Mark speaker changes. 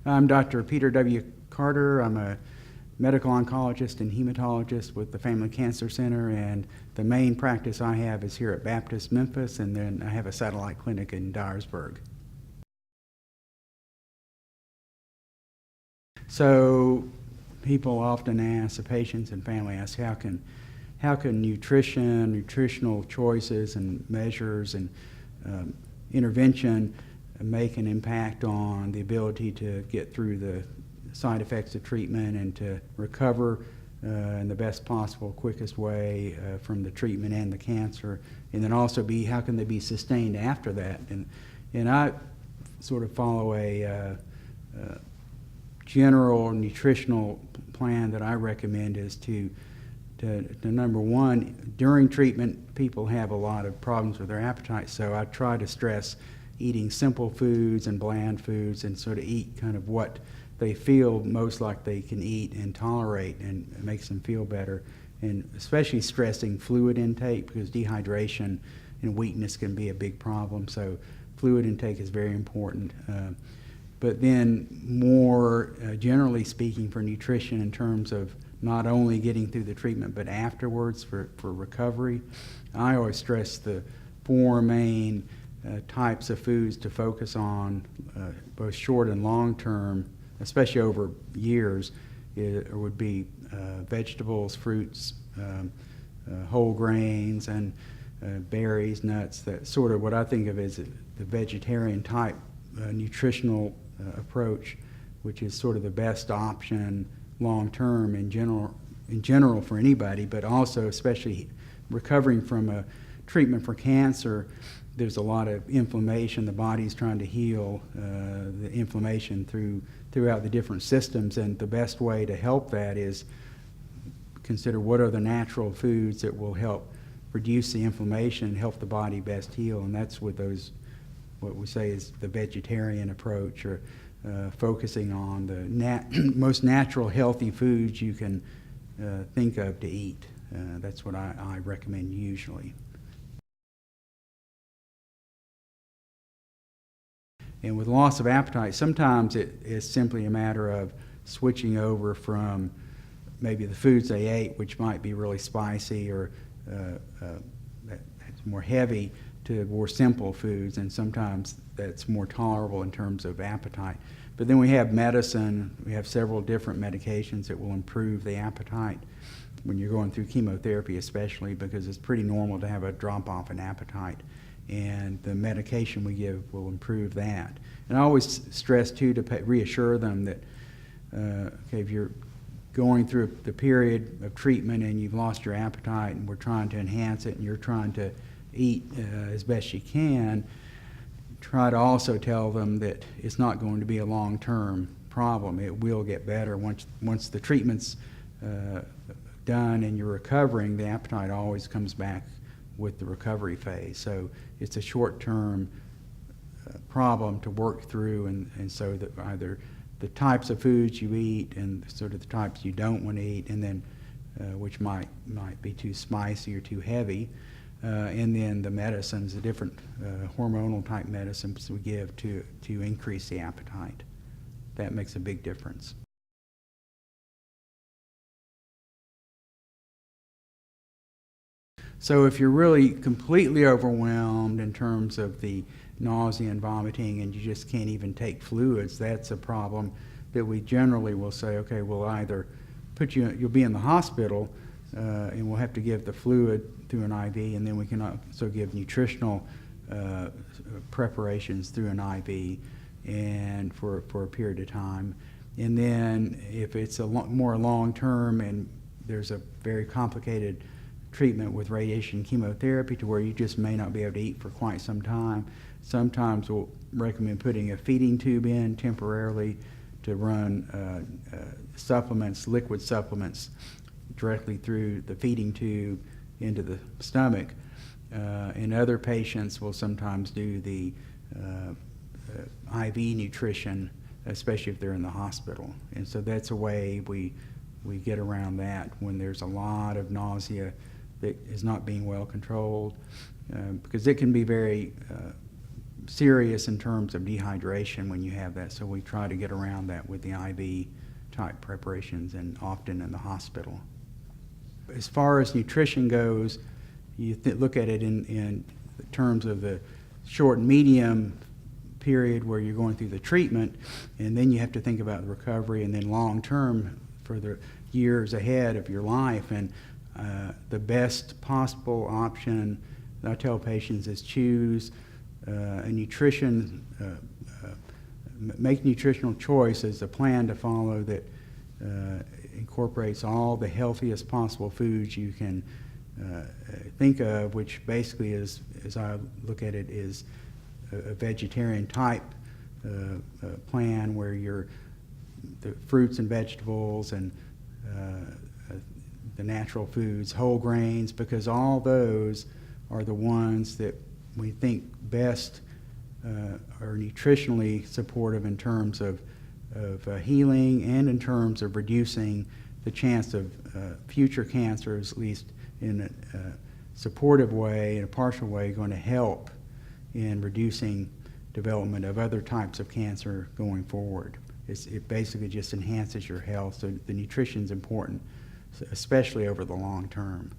Speaker 1: I'm Dr. Peter W. Carter. I'm a medical oncologist and hematologist with the Family Cancer Center, and the main practice I have is here at Baptist Memphis, and then I have a satellite clinic in Dyersburg. So people often ask, the patients and family ask, how can nutritional choices and measures and intervention make an impact on the ability to get through the side effects of treatment and to recover in the best possible, quickest way from the treatment and the cancer, and then also how can they be sustained after that? And I sort of follow a general nutritional plan that I recommend is to number one, during treatment, people have a lot of problems with their appetite, so I try to stress eating simple foods and bland foods and sort of eat kind of what they feel most like they can eat and tolerate, and it makes them feel better. And especially stressing fluid intake, because dehydration and weakness can be a big problem, so fluid intake is very important. But then more generally speaking for nutrition in terms of not only getting through the treatment but afterwards for recovery, I always stress the four main types of foods to focus on, both short and long term, especially over years. It would be vegetables, fruits, whole grains, and berries, nuts. That's sort of what I think of as the vegetarian type nutritional approach, which is sort of the best option long term in general for anybody, but also especially recovering from a treatment for cancer. There's a lot of inflammation. The body's trying to heal the inflammation throughout the different systems, and the best way to help that is consider what are the natural foods that will help reduce the inflammation and help the body best heal, and that's what we say is the vegetarian approach, or focusing on the most natural healthy foods you can think of to eat. That's what I recommend usually. And with loss of appetite, sometimes it is simply a matter of switching over from maybe the foods they ate, which might be really spicy or more heavy, to more simple foods, and sometimes that's more tolerable in terms of appetite. But then we have medicine. We have several different medications that will improve the appetite when you're going through chemotherapy, especially because it's pretty normal to have a drop-off in appetite, and the medication we give will improve that. And I always stress, too, to reassure them that okay, if you're going through the period of treatment and you've lost your appetite and we're trying to enhance it and you're trying to eat as best you can, try to also tell them that it's not going to be a long-term problem. It will get better once the treatment's done and you're recovering. The appetite always comes back with the recovery phase. So it's a short-term problem to work through, and so that either the types of foods you eat and sort of the types you don't want to eat, and then which might be too spicy or too heavy, and then the medicines, the different hormonal type medicines we give to increase the appetite. That makes a big difference. So if you're really completely overwhelmed in terms of the nausea and vomiting and you just can't even take fluids, that's a problem that we generally will say, okay, we'll either you'll be in the hospital and we'll have to give the fluid through an IV, and then we can also give nutritional preparations through an IV and for a period of time. And then if it's more long-term and there's a very complicated treatment with radiation chemotherapy to where you just may not be able to eat for quite some time, sometimes we'll recommend putting a feeding tube in temporarily to run supplements, liquid supplements, directly through the feeding tube into the stomach. And other patients will sometimes do the IV nutrition, especially if they're in the hospital. And so that's a way we get around that when there's a lot of nausea that is not being well controlled, because it can be very serious in terms of dehydration when you have that, so we try to get around that with the IV type preparations and often in the hospital. As far as nutrition goes, you look at it in terms of the short and medium period where you're going through the treatment, and then you have to think about the recovery, and then long term for the years ahead of your life. And the best possible option that I tell patients is choose a nutrition, make nutritional choice as a plan to follow that incorporates all the healthiest possible foods you can think of, which basically is, as I look at it, is a vegetarian type plan where the fruits and vegetables and the natural foods, whole grains, because all those are the ones that we think best are nutritionally supportive in terms of healing and in terms of reducing the chance of future cancers, at least in a supportive way, in a partial way, going to help in reducing development of other types of cancer going forward. It basically just enhances your health, so the nutrition is important, especially over the long term.